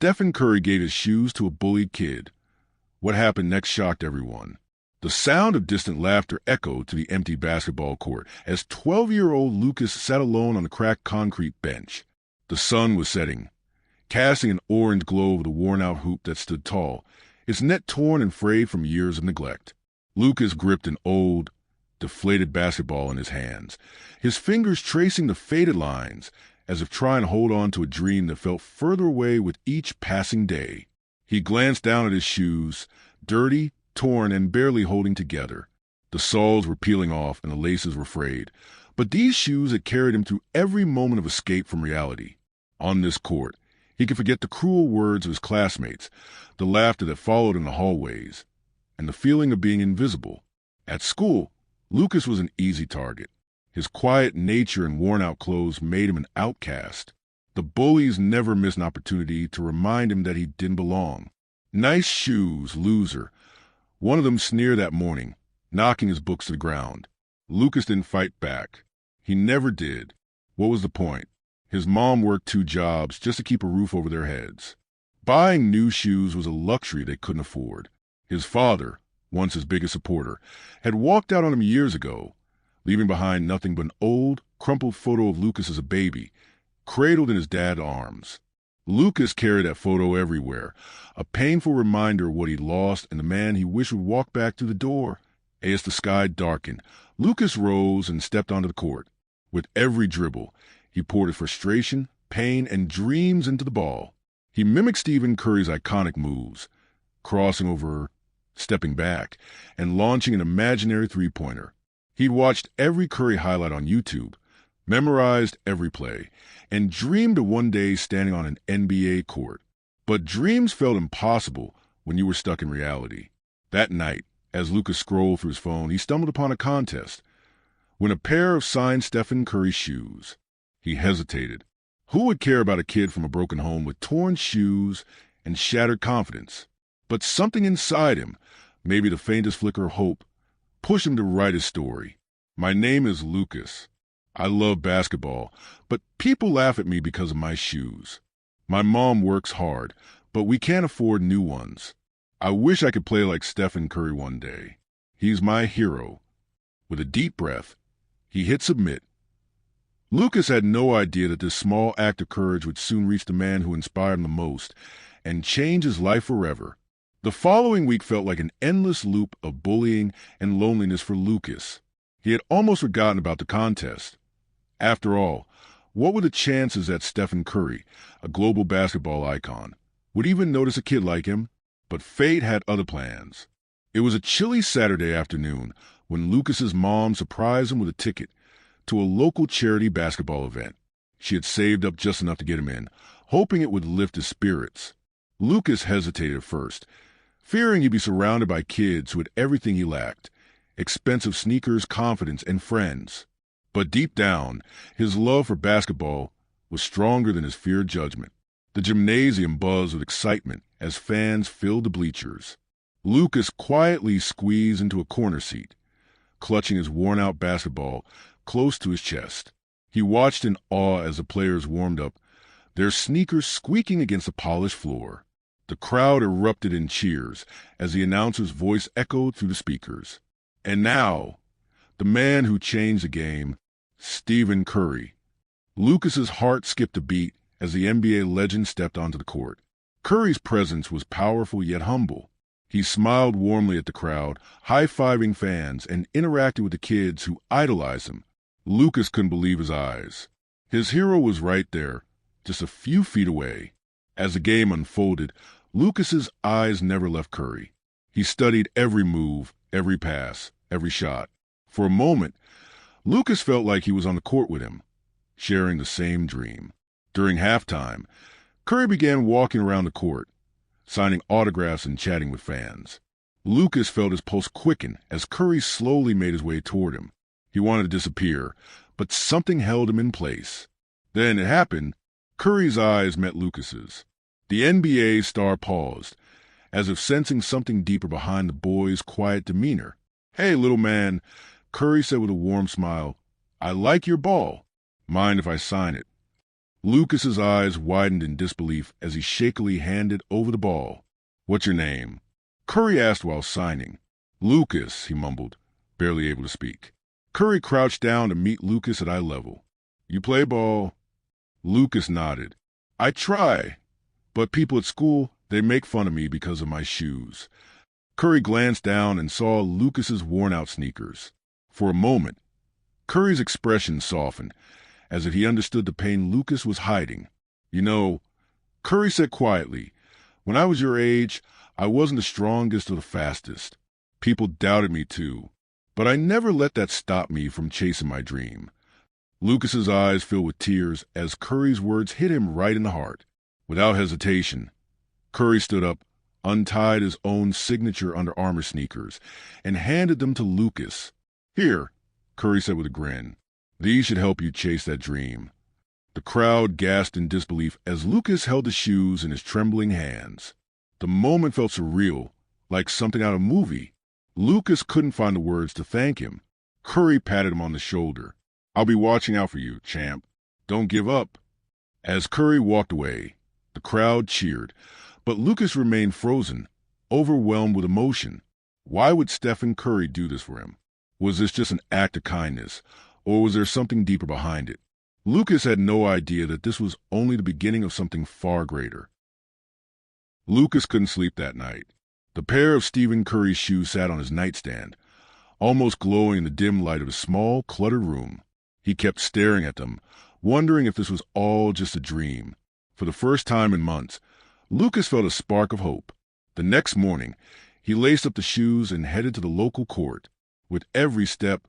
Stephen Curry gave his shoes to a bullied kid. What happened next shocked everyone. The sound of distant laughter echoed to the empty basketball court as 12-year-old Lucas sat alone on the cracked concrete bench. The sun was setting, casting an orange glow over the worn-out hoop that stood tall, its net torn and frayed from years of neglect. Lucas gripped an old, deflated basketball in his hands, his fingers tracing the faded lines, as if trying to hold on to a dream that felt further away with each passing day. He glanced down at his shoes, dirty, torn, and barely holding together. The soles were peeling off and the laces were frayed, but these shoes had carried him through every moment of escape from reality. On this court, he could forget the cruel words of his classmates, the laughter that followed in the hallways, and the feeling of being invisible. At school, Lucas was an easy target. His quiet nature and worn-out clothes made him an outcast. The bullies never missed an opportunity to remind him that he didn't belong. "Nice shoes, loser," one of them sneered that morning, knocking his books to the ground. Lucas didn't fight back. He never did. What was the point? His mom worked 2 jobs just to keep a roof over their heads. Buying new shoes was a luxury they couldn't afford. His father, once his biggest supporter, had walked out on him years ago, leaving behind nothing but an old, crumpled photo of Lucas as a baby, cradled in his dad's arms. Lucas carried that photo everywhere, a painful reminder of what he'd lost and the man he wished would walk back through the door. As the sky darkened, Lucas rose and stepped onto the court. With every dribble, he poured his frustration, pain, and dreams into the ball. He mimicked Stephen Curry's iconic moves, crossing over, stepping back, and launching an imaginary three-pointer. He'd watched every Curry highlight on YouTube, memorized every play, and dreamed of one day standing on an NBA court. But dreams felt impossible when you were stuck in reality. That night, as Lucas scrolled through his phone, he stumbled upon a contest. Win a pair of signed Stephen Curry shoes. He hesitated. Who would care about a kid from a broken home with torn shoes and shattered confidence? But something inside him, maybe the faintest flicker of hope, pushed him to write his story. "My name is Lucas. I love basketball, but people laugh at me because of my shoes. My mom works hard, but we can't afford new ones. I wish I could play like Stephen Curry one day. He's my hero." With a deep breath, he hit submit. Lucas had no idea that this small act of courage would soon reach the man who inspired him the most and change his life forever. The following week felt like an endless loop of bullying and loneliness for Lucas. He had almost forgotten about the contest. After all, what were the chances that Stephen Curry, a global basketball icon, would even notice a kid like him? But fate had other plans. It was a chilly Saturday afternoon when Lucas's mom surprised him with a ticket to a local charity basketball event. She had saved up just enough to get him in, hoping it would lift his spirits. Lucas hesitated at first, fearing he'd be surrounded by kids who had everything he lacked: expensive sneakers, confidence, and friends. But deep down, his love for basketball was stronger than his fear of judgment. The gymnasium buzzed with excitement as fans filled the bleachers. Lucas quietly squeezed into a corner seat, clutching his worn-out basketball close to his chest. He watched in awe as the players warmed up, their sneakers squeaking against the polished floor. The crowd erupted in cheers as the announcer's voice echoed through the speakers. And now, the man who changed the game, Stephen Curry. Lucas's heart skipped a beat as the NBA legend stepped onto the court. Curry's presence was powerful yet humble. He smiled warmly at the crowd, high-fiving fans, and interacted with the kids who idolized him. Lucas couldn't believe his eyes. His hero was right there, just a few feet away. As the game unfolded, Lucas's eyes never left Curry. He studied every move, every pass, every shot. For a moment, Lucas felt like he was on the court with him, sharing the same dream. During halftime, Curry began walking around the court, signing autographs and chatting with fans. Lucas felt his pulse quicken as Curry slowly made his way toward him. He wanted to disappear, but something held him in place. Then it happened. Curry's eyes met Lucas's. The NBA star paused, as if sensing something deeper behind the boy's quiet demeanor. "Hey, little man," Curry said with a warm smile. "I like your ball. Mind if I sign it?" Lucas's eyes widened in disbelief as he shakily handed over the ball. "What's your name?" Curry asked while signing. "Lucas," he mumbled, barely able to speak. Curry crouched down to meet Lucas at eye level. "You play ball?" Lucas nodded. "I try, but people at school, they make fun of me because of my shoes." Curry glanced down and saw Lucas's worn-out sneakers. For a moment, Curry's expression softened, as if he understood the pain Lucas was hiding. "You know," Curry said quietly, "when I was your age, I wasn't the strongest or the fastest. People doubted me too, but I never let that stop me from chasing my dream." Lucas's eyes filled with tears as Curry's words hit him right in the heart. Without hesitation, Curry stood up, untied his own signature Under Armour sneakers, and handed them to Lucas. "Here," Curry said with a grin. "These should help you chase that dream." The crowd gasped in disbelief as Lucas held the shoes in his trembling hands. The moment felt surreal, like something out of a movie. Lucas couldn't find the words to thank him. Curry patted him on the shoulder. "I'll be watching out for you, champ. Don't give up." As Curry walked away, the crowd cheered, but Lucas remained frozen, overwhelmed with emotion. Why would Stephen Curry do this for him? Was this just an act of kindness, or was there something deeper behind it? Lucas had no idea that this was only the beginning of something far greater. Lucas couldn't sleep that night. The pair of Stephen Curry's shoes sat on his nightstand, almost glowing in the dim light of his small, cluttered room. He kept staring at them, wondering if this was all just a dream. For the first time in months, Lucas felt a spark of hope. The next morning, he laced up the shoes and headed to the local court. With every step,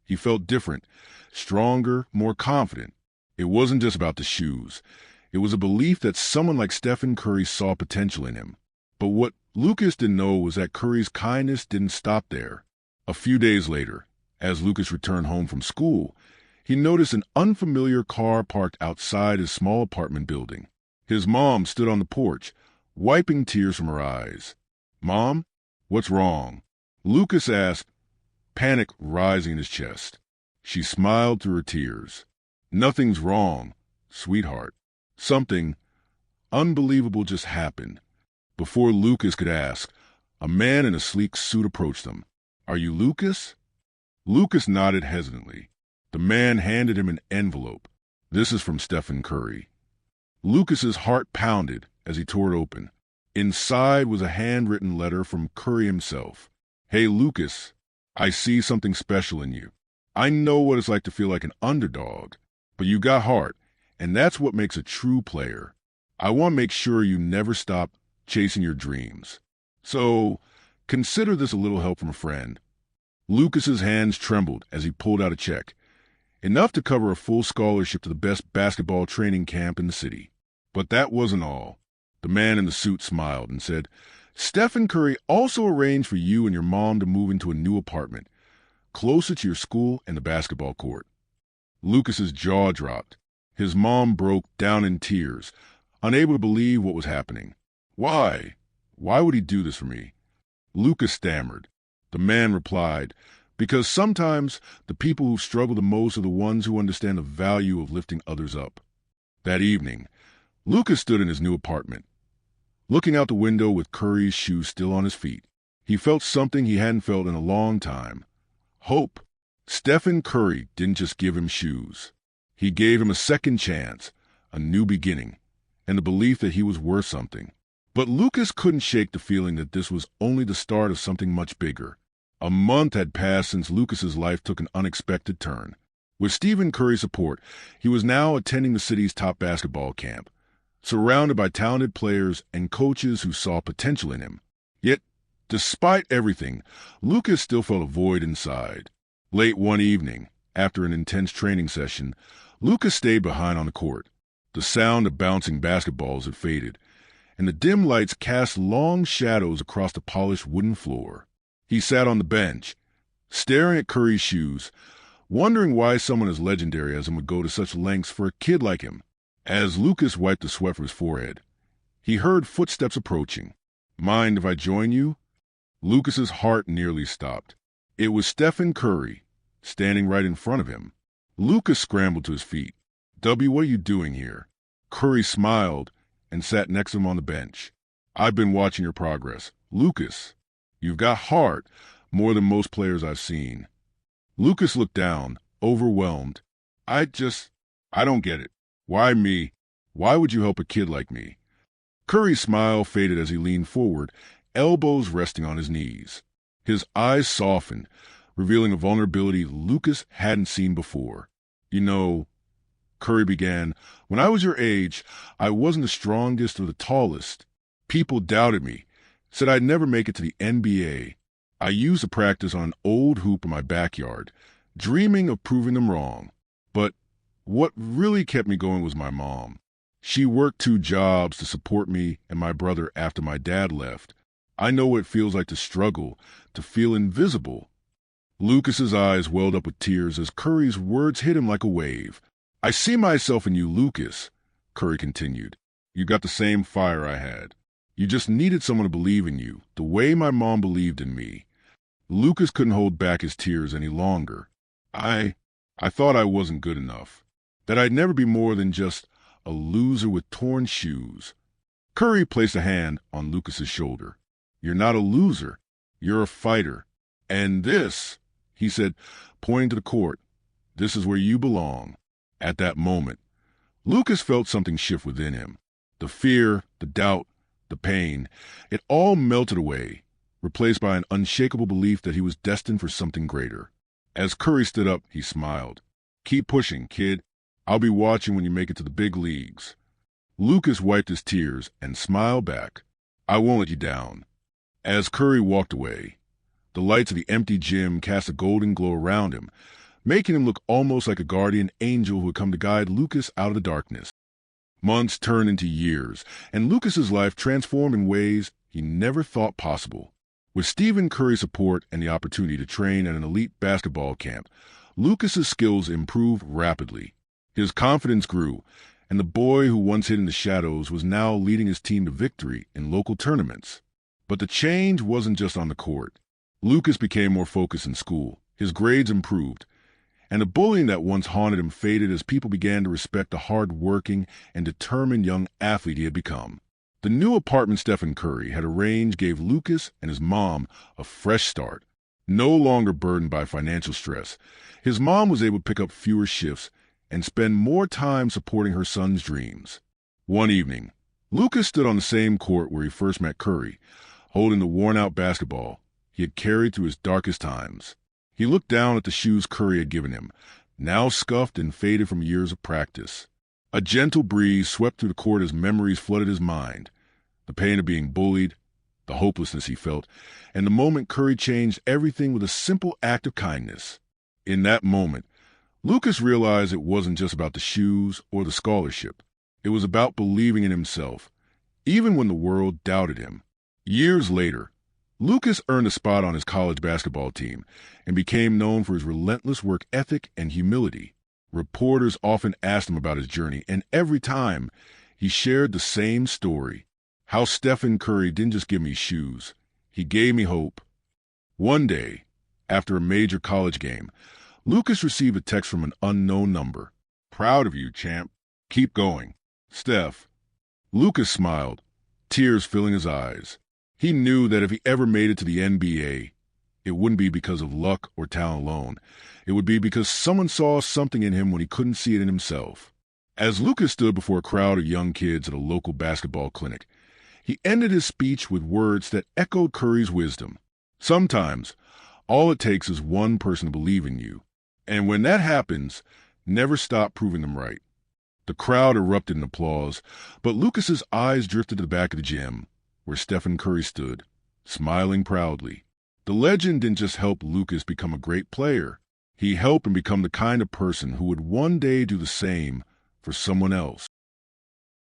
he felt different, stronger, more confident. It wasn't just about the shoes. It was a belief that someone like Stephen Curry saw potential in him. But what Lucas didn't know was that Curry's kindness didn't stop there. A few days later, as Lucas returned home from school, he noticed an unfamiliar car parked outside his small apartment building. His mom stood on the porch, wiping tears from her eyes. "Mom, what's wrong?" Lucas asked, panic rising in his chest. She smiled through her tears. "Nothing's wrong, sweetheart. Something unbelievable just happened." Before Lucas could ask, a man in a sleek suit approached them. "Are you Lucas?" Lucas nodded hesitantly. The man handed him an envelope. "This is from Stephen Curry." Lucas's heart pounded as he tore it open. Inside was a handwritten letter from Curry himself. "Hey, Lucas, I see something special in you. I know what it's like to feel like an underdog, but you got heart, and that's what makes a true player. I want to make sure you never stop chasing your dreams. So consider this a little help from a friend." Lucas's hands trembled as he pulled out a check, enough to cover a full scholarship to the best basketball training camp in the city. But that wasn't all. The man in the suit smiled and said, "Stephen Curry also arranged for you and your mom to move into a new apartment, closer to your school and the basketball court." Lucas's jaw dropped. His mom broke down in tears, unable to believe what was happening. "Why? Why would he do this for me?" Lucas stammered. The man replied, "Because sometimes the people who struggle the most are the ones who understand the value of lifting others up." That evening, Lucas stood in his new apartment, looking out the window with Curry's shoes still on his feet. He felt something he hadn't felt in a long time. Hope. Stephen Curry didn't just give him shoes. He gave him a second chance, a new beginning, and the belief that he was worth something. But Lucas couldn't shake the feeling that this was only the start of something much bigger. A month had passed since Lucas's life took an unexpected turn. With Stephen Curry's support, he was now attending the city's top basketball camp, surrounded by talented players and coaches who saw potential in him. Yet, despite everything, Lucas still felt a void inside. Late one evening, after an intense training session, Lucas stayed behind on the court. The sound of bouncing basketballs had faded, and the dim lights cast long shadows across the polished wooden floor. He sat on the bench, staring at Curry's shoes, wondering why someone as legendary as him would go to such lengths for a kid like him. As Lucas wiped the sweat from his forehead, he heard footsteps approaching. "Mind if I join you?" Lucas's heart nearly stopped. It was Stephen Curry, standing right in front of him. Lucas scrambled to his feet. "W, what are you doing here?" Curry smiled and sat next to him on the bench. "I've been watching your progress. Lucas, you've got heart, more than most players I've seen." Lucas looked down, overwhelmed. I don't get it. Why me? Why would you help a kid like me?" Curry's smile faded as he leaned forward, elbows resting on his knees. His eyes softened, revealing a vulnerability Lucas hadn't seen before. "You know," Curry began, "when I was your age, I wasn't the strongest or the tallest. People doubted me, said I'd never make it to the NBA. I used to practice on an old hoop in my backyard, dreaming of proving them wrong. But what really kept me going was my mom. She worked 2 jobs to support me and my brother after my dad left. I know what it feels like to struggle, to feel invisible." Lucas's eyes welled up with tears as Curry's words hit him like a wave. "I see myself in you, Lucas," Curry continued. "You got the same fire I had. You just needed someone to believe in you, the way my mom believed in me." Lucas couldn't hold back his tears any longer. I thought I wasn't good enough, that I'd never be more than just a loser with torn shoes." Curry placed a hand on Lucas's shoulder. "You're not a loser. You're a fighter. And this," he said, pointing to the court, "this is where you belong." At that moment, Lucas felt something shift within him. The fear, the doubt, the pain, it all melted away, replaced by an unshakable belief that he was destined for something greater. As Curry stood up, he smiled. "Keep pushing, kid. I'll be watching when you make it to the big leagues." Lucas wiped his tears and smiled back. "I won't let you down." As Curry walked away, the lights of the empty gym cast a golden glow around him, making him look almost like a guardian angel who had come to guide Lucas out of the darkness. Months turned into years, and Lucas's life transformed in ways he never thought possible. With Stephen Curry's support and the opportunity to train at an elite basketball camp, Lucas's skills improved rapidly. His confidence grew, and the boy who once hid in the shadows was now leading his team to victory in local tournaments. But the change wasn't just on the court. Lucas became more focused in school. His grades improved, and the bullying that once haunted him faded as people began to respect the hard-working and determined young athlete he had become. The new apartment Stephen Curry had arranged gave Lucas and his mom a fresh start. No longer burdened by financial stress, his mom was able to pick up fewer shifts and spend more time supporting her son's dreams. One evening, Lucas stood on the same court where he first met Curry, holding the worn-out basketball he had carried through his darkest times. He looked down at the shoes Curry had given him, now scuffed and faded from years of practice. A gentle breeze swept through the court as memories flooded his mind. The pain of being bullied, the hopelessness he felt, and the moment Curry changed everything with a simple act of kindness. In that moment, Lucas realized it wasn't just about the shoes or the scholarship. It was about believing in himself, even when the world doubted him. Years later, Lucas earned a spot on his college basketball team and became known for his relentless work ethic and humility. Reporters often asked him about his journey, and every time he shared the same story: how Stephen Curry didn't just give me shoes, he gave me hope. One day, after a major college game, Lucas received a text from an unknown number. "Proud of you, champ. Keep going. Steph." Lucas smiled, tears filling his eyes. He knew that if he ever made it to the NBA, it wouldn't be because of luck or talent alone. It would be because someone saw something in him when he couldn't see it in himself. As Lucas stood before a crowd of young kids at a local basketball clinic, he ended his speech with words that echoed Curry's wisdom. Sometimes, all it takes is one person to believe in you. And when that happens, never stop proving them right. The crowd erupted in applause, but Lucas's eyes drifted to the back of the gym, where Stephen Curry stood, smiling proudly. The legend didn't just help Lucas become a great player. He helped him become the kind of person who would one day do the same for someone else.